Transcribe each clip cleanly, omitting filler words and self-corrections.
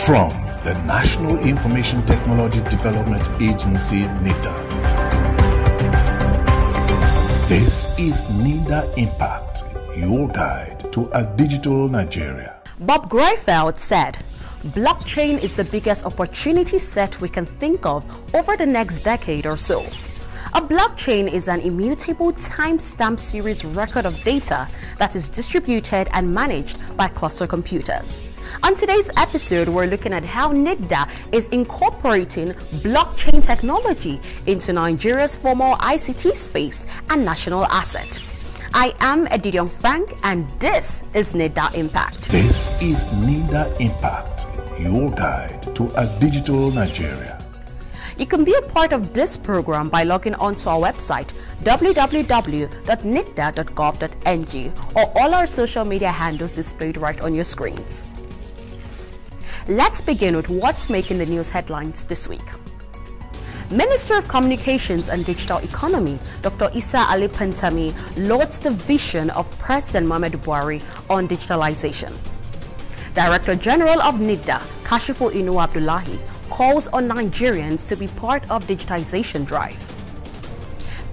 From the National Information Technology Development Agency, Nitda. This is Nitda Impact, your guide to a digital Nigeria. Bob Greifeld said, "Blockchain is the biggest opportunity set we can think of over the next decade or so." A blockchain is an immutable time-stamp series record of data that is distributed and managed by cluster computers. On today's episode, we're looking at how Nitda is incorporating blockchain technology into Nigeria's formal ICT space and national asset. I am Edidion Frank, and this is Nitda Impact. This is Nitda Impact, your guide to a digital Nigeria. You can be a part of this program by logging on to our website www.nitda.gov.ng or all our social media handles displayed right on your screens. Let's begin with what's making the news headlines this week. Minister of Communications and Digital Economy, Dr. Isa Ali Pantami, lauds the vision of President Muhammadu Buhari on digitalization. Director General of Nitda, Kashifu Inu Abdullahi, calls on Nigerians to be part of digitization drive.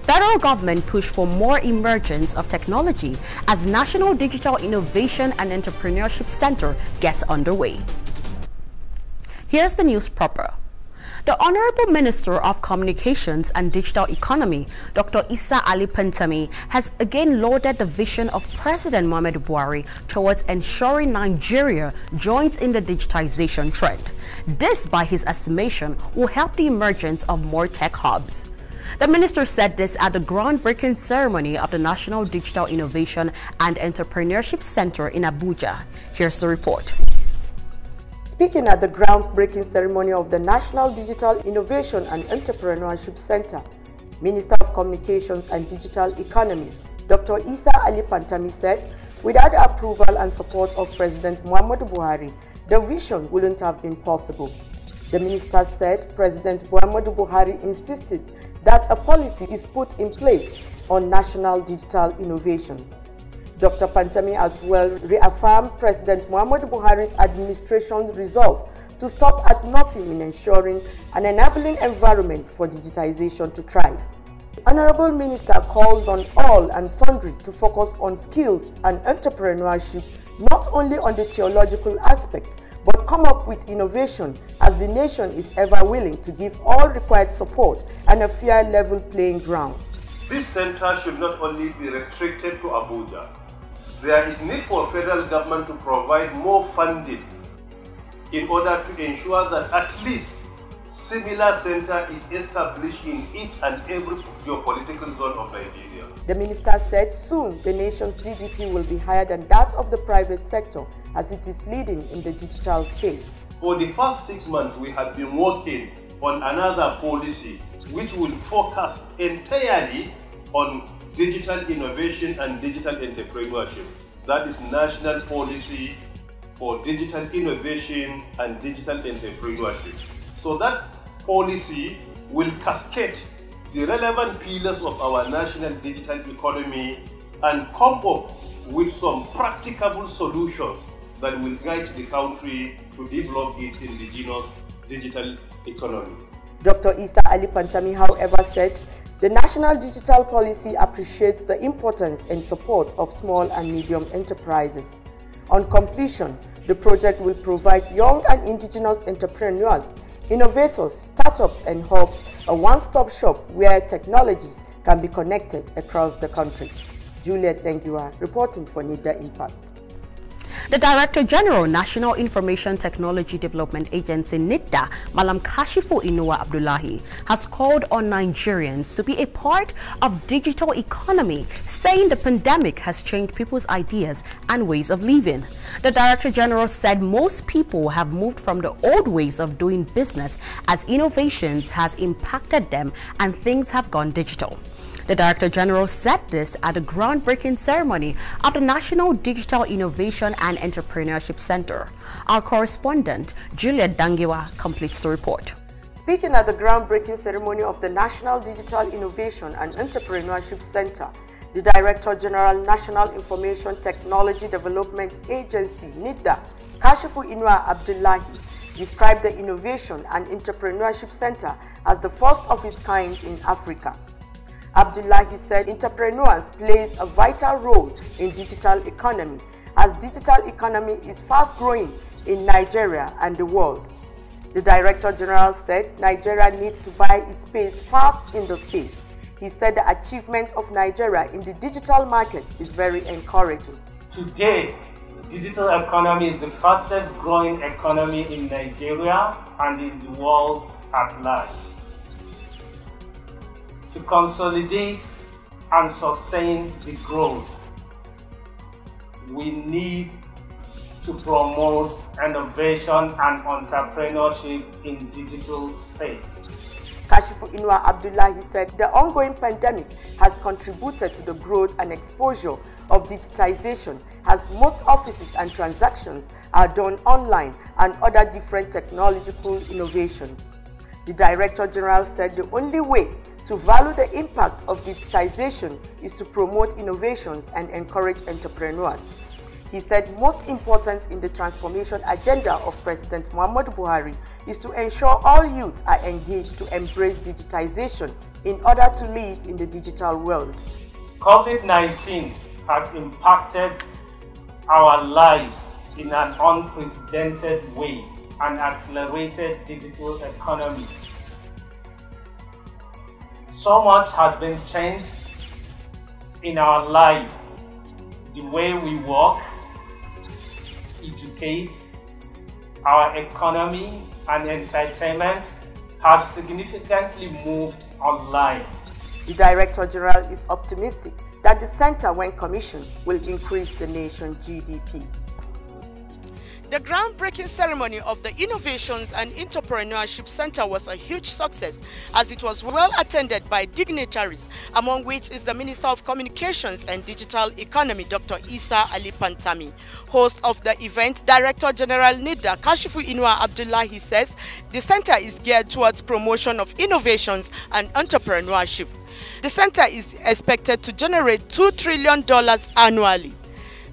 Federal government push for more emergence of technology as National Digital Innovation and Entrepreneurship Center gets underway. Here's the news proper. The Honorable Minister of Communications and Digital Economy, Dr. Isa Ali Pantami, has again lauded the vision of President Muhammadu Buhari towards ensuring Nigeria joins in the digitization trend. This, by his estimation, will help the emergence of more tech hubs. The minister said this at the groundbreaking ceremony of the National Digital Innovation and Entrepreneurship Center in Abuja. Here's the report. Speaking at the groundbreaking ceremony of the National Digital Innovation and Entrepreneurship Center, Minister of Communications and Digital Economy, Dr. Isa Ali Pantami said, without the approval and support of President Muhammadu Buhari, the vision wouldn't have been possible. The minister said President Muhammadu Buhari insisted that a policy is put in place on national digital innovations. Dr. Pantami as well reaffirmed President Muhammadu Buhari's administration's resolve to stop at nothing in ensuring an enabling environment for digitization to thrive. The Honorable Minister calls on all and sundry to focus on skills and entrepreneurship, not only on the theological aspect, but come up with innovation as the nation is ever willing to give all required support and a fair level playing ground. This center should not only be restricted to Abuja. There is need for federal government to provide more funding in order to ensure that at least similar center is established in each and every geopolitical zone of Nigeria. The minister said soon the nation's GDP will be higher than that of the private sector as it is leading in the digital space. For the first 6 months, we have been working on another policy which will focus entirely on digital innovation and digital entrepreneurship. That is National Policy for Digital Innovation and Digital Entrepreneurship. So that policy will cascade the relevant pillars of our national digital economy and come up with some practicable solutions that will guide the country to develop its indigenous digital economy. Dr. Isa Ali Pantami, however, said the National Digital Policy appreciates the importance and support of small and medium enterprises. On completion, the project will provide young and indigenous entrepreneurs, innovators, startups and hubs a one-stop shop where technologies can be connected across the country. Juliet Dengiwa reporting for Nitda Impact. The Director General, National Information Technology Development Agency, Nitda, Malam Kashifu Inuwa Abdullahi, has called on Nigerians to be a part of digital economy, saying the pandemic has changed people's ideas and ways of living. The Director General said most people have moved from the old ways of doing business as innovations has impacted them and things have gone digital. The Director General said this at the groundbreaking ceremony of the National Digital Innovation and Entrepreneurship Center. Our correspondent, Juliet Dangiwa, completes the report. Speaking at the groundbreaking ceremony of the National Digital Innovation and Entrepreneurship Center, the Director General, National Information Technology Development Agency, Nitda, Kashifu Inuwa Abdullahi, described the Innovation and Entrepreneurship Center as the first of its kind in Africa. Abdullahi said entrepreneurs plays a vital role in digital economy, as digital economy is fast growing in Nigeria and the world. The Director General said Nigeria needs to buy its space fast in the space. He said the achievement of Nigeria in the digital market is very encouraging. Today, digital economy is the fastest growing economy in Nigeria and in the world at large. To consolidate and sustain the growth, we need to promote innovation and entrepreneurship in digital space. Kashifu Inuwa Abdullahi said the ongoing pandemic has contributed to the growth and exposure of digitization, as most offices and transactions are done online and other different technological innovations. The Director General said the only way to value the impact of digitization is to promote innovations and encourage entrepreneurs. He said most important in the transformation agenda of President Muhammadu Buhari is to ensure all youth are engaged to embrace digitization in order to live in the digital world. COVID-19 has impacted our lives in an unprecedented way and accelerated digital economy. So much has been changed in our life. The way we work, educate, our economy and entertainment have significantly moved online. The Director General is optimistic that the center, when commissioned, will increase the nation's GDP. The groundbreaking ceremony of the Innovations and Entrepreneurship Center was a huge success, as it was well attended by dignitaries, among which is the Minister of Communications and Digital Economy, Dr. Isa Ali Pantami. Host of the event, Director General Nitda Impact Abdullahi says the center is geared towards promotion of innovations and entrepreneurship. The center is expected to generate $2 trillion annually.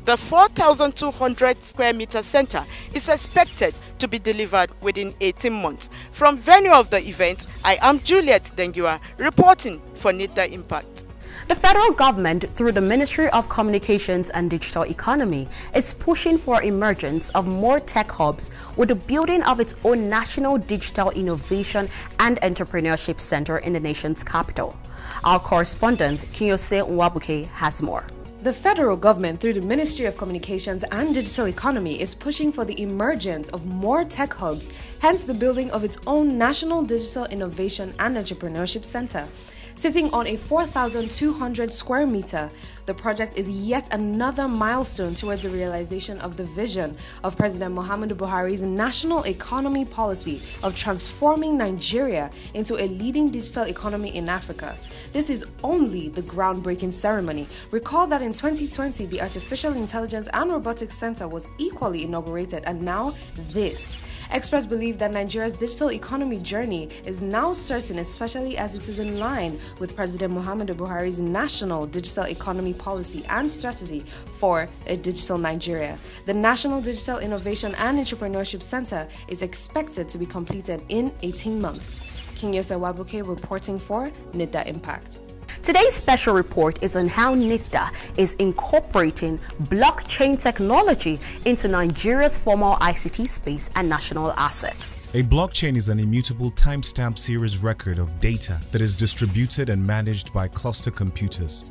The 4,200 square meter center is expected to be delivered within 18 months. From venue of the event, I am Juliet Dengiwa reporting for Nitda Impact. The federal government, through the Ministry of Communications and Digital Economy, is pushing for emergence of more tech hubs with the building of its own National Digital Innovation and Entrepreneurship Center in the nation's capital. Our correspondent, Kinyose Nwabuke, has more. The federal government, through the Ministry of Communications and Digital Economy, is pushing for the emergence of more tech hubs, hence the building of its own National Digital Innovation and Entrepreneurship Center. Sitting on a 4,200 square meter, the project is yet another milestone toward the realization of the vision of President Muhammadu Buhari's national economy policy of transforming Nigeria into a leading digital economy in Africa. This is only the groundbreaking ceremony. Recall that in 2020, the Artificial Intelligence and Robotics Center was equally inaugurated, and now this. Experts believe that Nigeria's digital economy journey is now certain, especially as it is in line with President Muhammadu Buhari's national digital economy policy and strategy for a digital Nigeria. The National Digital Innovation and Entrepreneurship Center is expected to be completed in 18 months. Kinyose Nwabuke reporting for Nitda Impact. Today's special report is on how Nitda is incorporating blockchain technology into Nigeria's formal ICT space and national asset. A blockchain is an immutable timestamp series record of data that is distributed and managed by cluster computers.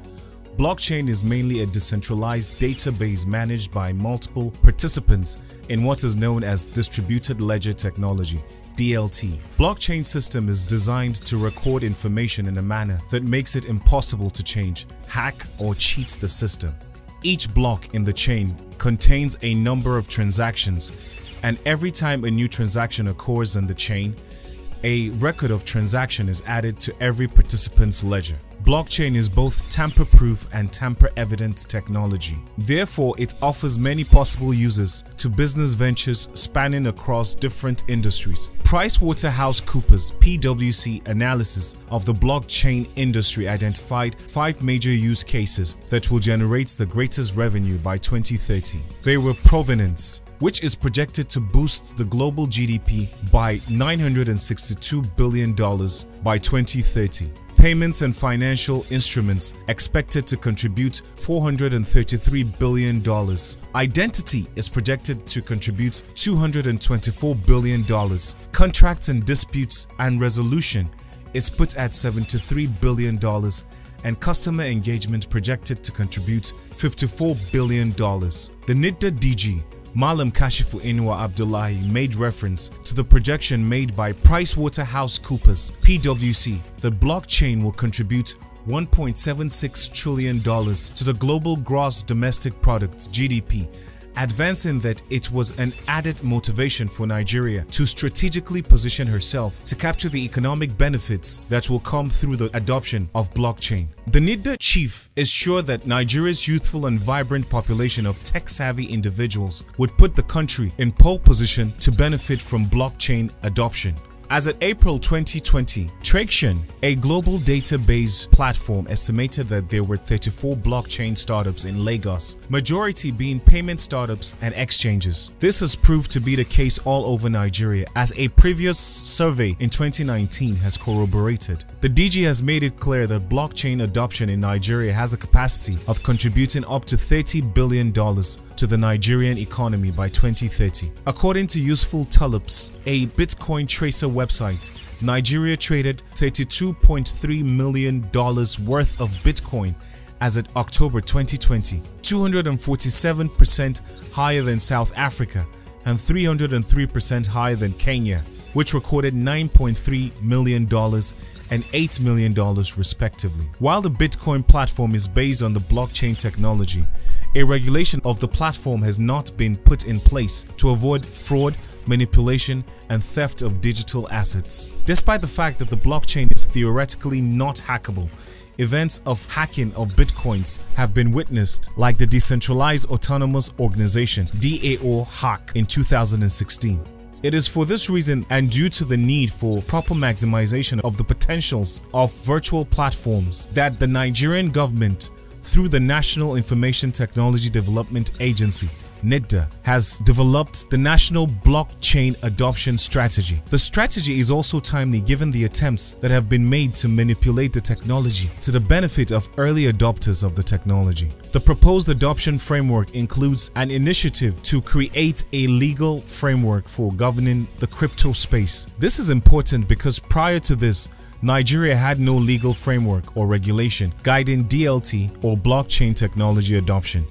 Blockchain is mainly a decentralized database managed by multiple participants in what is known as distributed ledger technology, DLT. Blockchain system is designed to record information in a manner that makes it impossible to change, hack, or cheat the system. Each block in the chain contains a number of transactions, and every time a new transaction occurs in the chain, a record of transaction is added to every participant's ledger. Blockchain is both tamper-proof and tamper-evident technology. Therefore, it offers many possible uses to business ventures spanning across different industries. PricewaterhouseCoopers (PwC) analysis of the blockchain industry identified 5 major use cases that will generate the greatest revenue by 2030. They were provenance, which is projected to boost the global GDP by $962 billion by 2030. Payments and financial instruments expected to contribute $433 billion. Identity is projected to contribute $224 billion. Contracts and disputes and resolution is put at $73 billion, and customer engagement projected to contribute $54 billion. The Nitda DG, Malam Kashifu Inwa Abdullahi, made reference to the projection made by PricewaterhouseCoopers (PwC). The blockchain will contribute $1.76 trillion to the global gross domestic product (GDP), advancing that it was an added motivation for Nigeria to strategically position herself to capture the economic benefits that will come through the adoption of blockchain. The Nitda chief is sure that Nigeria's youthful and vibrant population of tech-savvy individuals would put the country in pole position to benefit from blockchain adoption. As of April 2020, Traction, a global database platform, estimated that there were 34 blockchain startups in Lagos, majority being payment startups and exchanges. This has proved to be the case all over Nigeria, as a previous survey in 2019 has corroborated. The DG has made it clear that blockchain adoption in Nigeria has a capacity of contributing up to $30 billion to the Nigerian economy by 2030. According to Useful Tullops, a Bitcoin tracer website, Nigeria traded $32.3 million worth of Bitcoin as of October 2020, 247% higher than South Africa and 303% higher than Kenya, which recorded $9.3 million and $8 million respectively. While the Bitcoin platform is based on the blockchain technology, a regulation of the platform has not been put in place to avoid fraud, manipulation, and theft of digital assets. Despite the fact that the blockchain is theoretically not hackable, events of hacking of bitcoins have been witnessed, like the Decentralized Autonomous Organization (DAO) hack in 2016. It is for this reason, and due to the need for proper maximization of the potentials of virtual platforms, that the Nigerian government, through the National Information Technology Development Agency (NITDA), has developed the National Blockchain Adoption Strategy. The strategy is also timely given the attempts that have been made to manipulate the technology to the benefit of early adopters of the technology. The proposed adoption framework includes an initiative to create a legal framework for governing the crypto space. This is important because prior to this, Nigeria had no legal framework or regulation guiding DLT or blockchain technology adoption.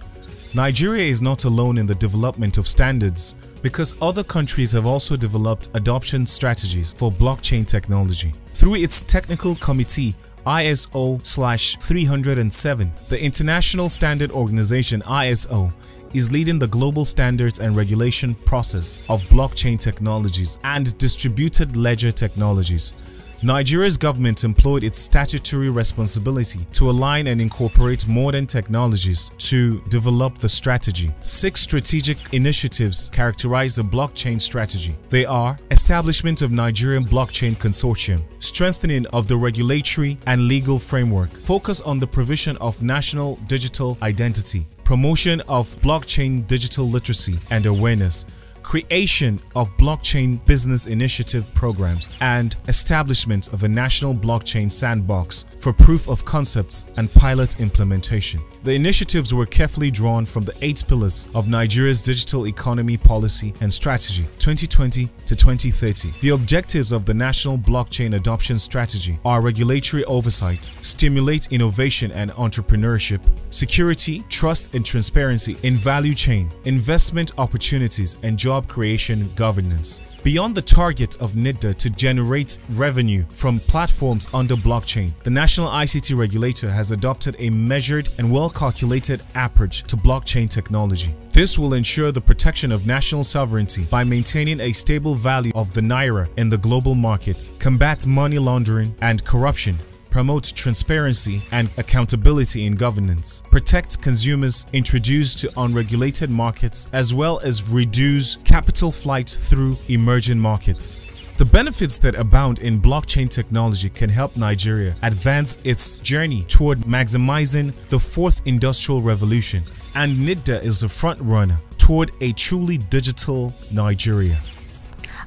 Nigeria is not alone in the development of standards, because other countries have also developed adoption strategies for blockchain technology. Through its technical committee ISO/307, the International Standard Organization ISO is leading the global standards and regulation process of blockchain technologies and distributed ledger technologies. Nigeria's government employed its statutory responsibility to align and incorporate modern technologies to develop the strategy. 6 strategic initiatives characterize the blockchain strategy. They are: establishment of Nigerian Blockchain Consortium, strengthening of the regulatory and legal framework, focus on the provision of national digital identity, promotion of blockchain digital literacy and awareness, creation of blockchain business initiative programs, and establishment of a national blockchain sandbox for proof of concepts and pilot implementation. The initiatives were carefully drawn from the 8 pillars of Nigeria's digital economy policy and strategy 2020 to 2030. The objectives of the National Blockchain Adoption Strategy are regulatory oversight, stimulate innovation and entrepreneurship, security, trust and transparency in value chain, investment opportunities and job creation governance. Beyond the target of NITDA to generate revenue from platforms under blockchain, the National ICT Regulator has adopted a measured and well-calculated approach to blockchain technology. This will ensure the protection of national sovereignty by maintaining a stable value of the naira in the global market, combat money laundering and corruption, promote transparency and accountability in governance, protect consumers introduced to unregulated markets, as well as reduce capital flight through emerging markets. The benefits that abound in blockchain technology can help Nigeria advance its journey toward maximizing the 4th industrial revolution, and NITDA is a front runner toward a truly digital Nigeria.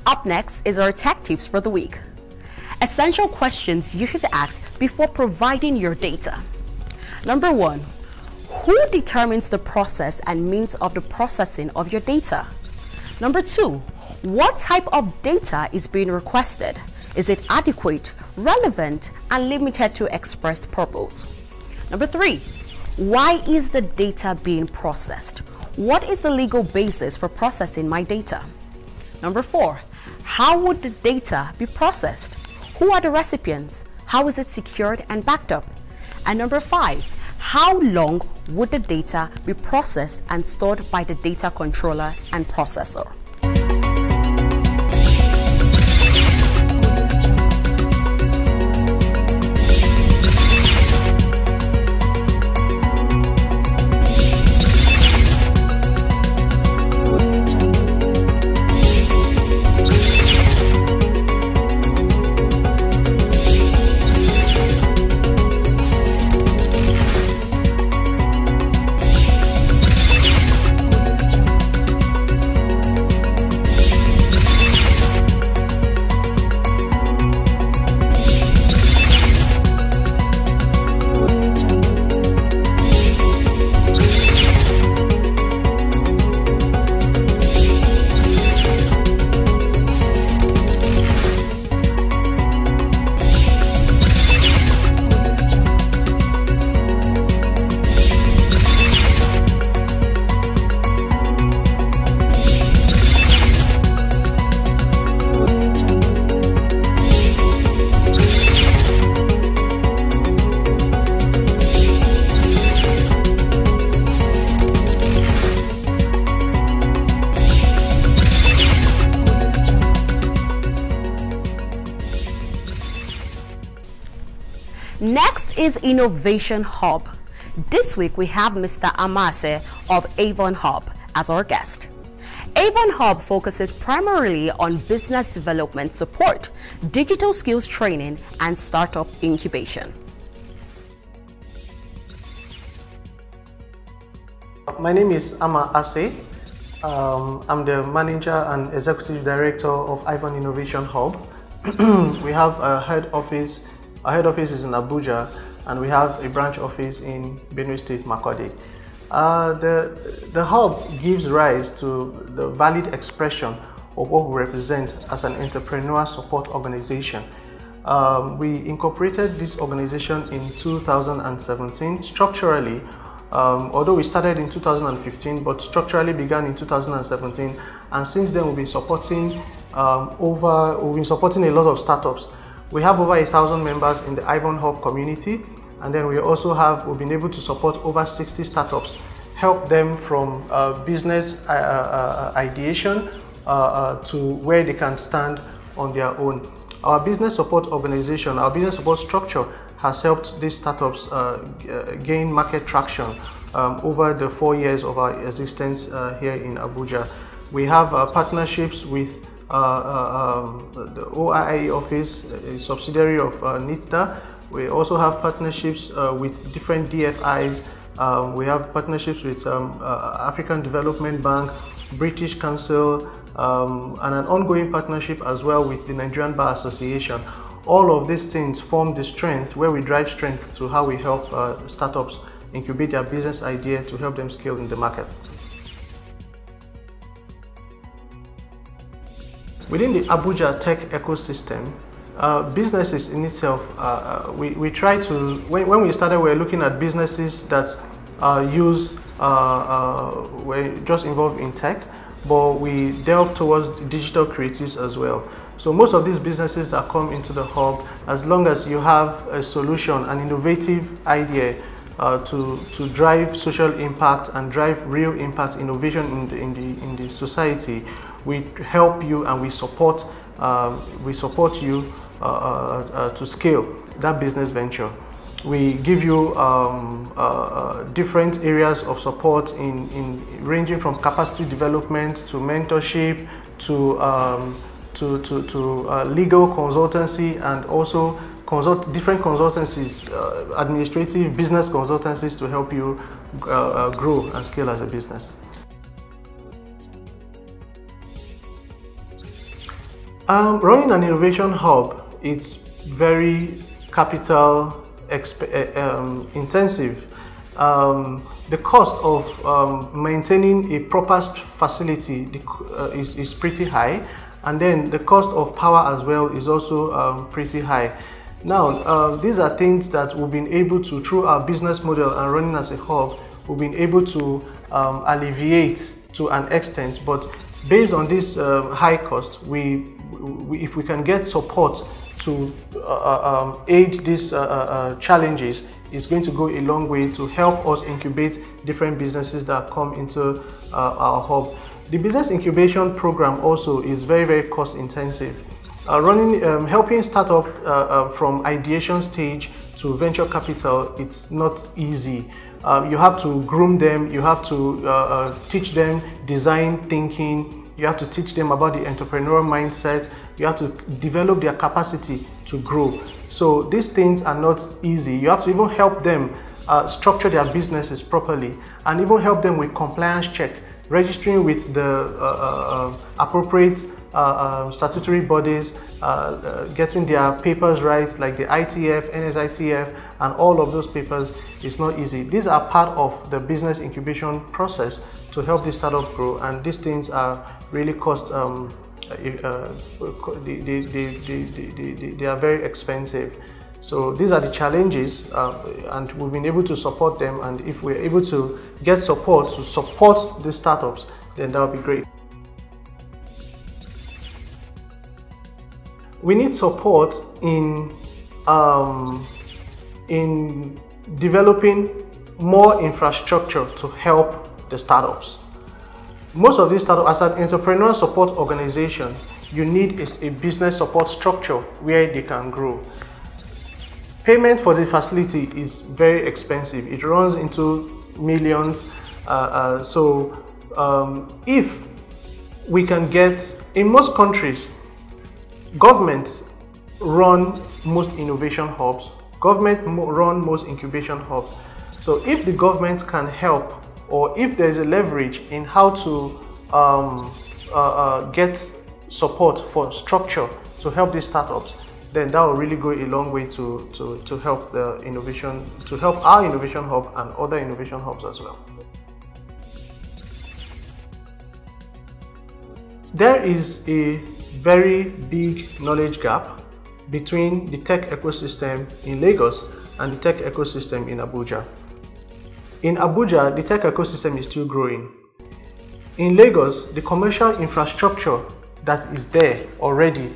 Up next is our tech tips for the week. Essential questions you should ask before providing your data. Number 1, who determines the process and means of the processing of your data? Number 2, what type of data is being requested? Is it adequate, relevant, and limited to expressed purpose? Number 3, why is the data being processed? What is the legal basis for processing my data? Number 4, how would the data be processed? Who are the recipients? How is it secured and backed up? And number 5, how long would the data be processed and stored by the data controller and processor? Next is Innovation Hub. This week we have Mr. Amase of Avon Hub as our guest. Avon Hub focuses primarily on business development support, digital skills training, and startup incubation. My name is Ama Ase. I'm the manager and executive director of Avon Innovation Hub. We have a head office. Our head office is in Abuja, and we have a branch office in Benue State, Makurdi. The hub gives rise to the valid expression of what we represent as an entrepreneur support organization. We incorporated this organization in 2017 structurally, although we started in 2015, but structurally began in 2017, and since then we've been supporting a lot of startups. We have over 1,000 members in the Avon Hub community, and then we've been able to support over 60 startups, help them from business ideation to where they can stand on their own. Our business support organization, our business support structure has helped these startups gain market traction over the 4 years of our existence here in Abuja. We have partnerships with the OIE office, a subsidiary of Nitda. We also have partnerships with different DFIs. We have partnerships with African Development Bank, British Council, and an ongoing partnership as well with the Nigerian Bar Association. All of these things form the strength, where we drive strength to how we help startups incubate their business idea to help them scale in the market. Within the Abuja tech ecosystem, businesses in itself, we try to, when we started, we were looking at businesses that were just involved in tech, but we delve towards digital creatives as well. So most of these businesses that come into the hub, as long as you have a solution, an innovative idea to drive social impact and drive real impact, innovation in the society, we help you and we support you to scale that business venture. We give you different areas of support in ranging from capacity development to mentorship to legal consultancy, and also different consultancies, administrative business consultancies, to help you grow and scale as a business. Running an innovation hub, it's very capital intensive. The cost of maintaining a proper facility is pretty high, and then the cost of power as well is also pretty high. Now, these are things that we've been able to, through our business model and running as a hub, we've been able to alleviate to an extent. But based on this high cost, if we can get support to aid these challenges, it's going to go a long way to help us incubate different businesses that come into our hub. The business incubation program also is very, very cost intensive. Helping startup from ideation stage to venture capital, it's not easy. You have to groom them, you have to teach them design thinking, you have to teach them about the entrepreneurial mindset, you have to develop their capacity to grow. So these things are not easy. You have to even help them structure their businesses properly, and even help them with compliance check, registering with the appropriate statutory bodies, getting their papers right, like the ITF, NSITF, and all of those papers is not easy. These are part of the business incubation process to help the startup grow, and these things are really they are very expensive. So these are the challenges, and we've been able to support them, and if we're able to get support to support the startups, then that would be great. We need support in developing more infrastructure to help the startups. Most of these startups, as an entrepreneur support organization, you need a business support structure where they can grow. Payment for the facility is very expensive. It runs into millions. If we can get, in most countries, governments run most innovation hubs, government run most incubation hubs. So if the government can help, or if there is a leverage in how to get support for structure to help these startups, then that will really go a long way to help the innovation, to help our innovation hub and other innovation hubs as well. There is a very big knowledge gap between the tech ecosystem in Lagos and the tech ecosystem in Abuja. In Abuja, the tech ecosystem is still growing. In Lagos, the commercial infrastructure that is there already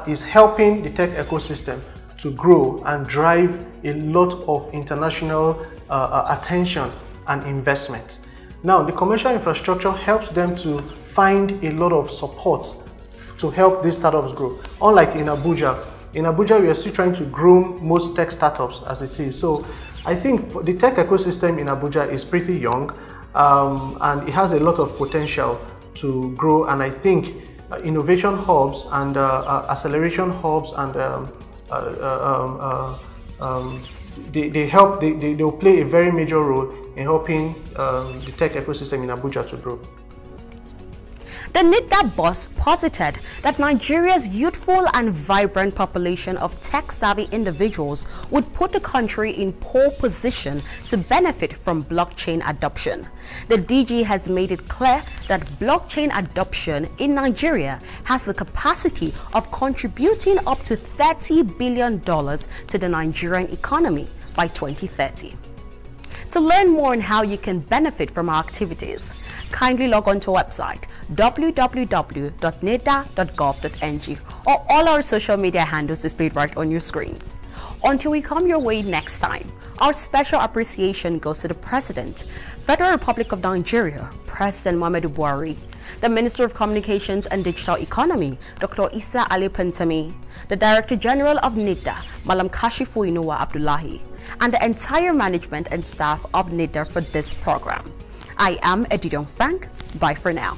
is helping the tech ecosystem to grow and drive a lot of international attention and investment. Now, the commercial infrastructure helps them to find a lot of support to help these startups grow. Unlike in Abuja, we are still trying to groom most tech startups as it is. So I think the tech ecosystem in Abuja is pretty young, and it has a lot of potential to grow. And I think innovation hubs and acceleration hubs and they'll play a very major role in helping the tech ecosystem in Abuja to grow. The Nitda boss posited that Nigeria's youthful and vibrant population of tech-savvy individuals would put the country in pole position to benefit from blockchain adoption. The DG has made it clear that blockchain adoption in Nigeria has the capacity of contributing up to $30 billion to the Nigerian economy by 2030. To learn more on how you can benefit from our activities, kindly log on to our website www.nitda.gov.ng or all our social media handles displayed right on your screens. Until we come your way next time, our special appreciation goes to the President, Federal Republic of Nigeria, President Muhammadu Buhari, the Minister of Communications and Digital Economy, Dr. Isa Ali Pantami, the Director General of Nitda, Malam Kashifu Inuwa Abdullahi, and the entire management and staff of Nitda for this program. I am Edidion Frank. Bye for now.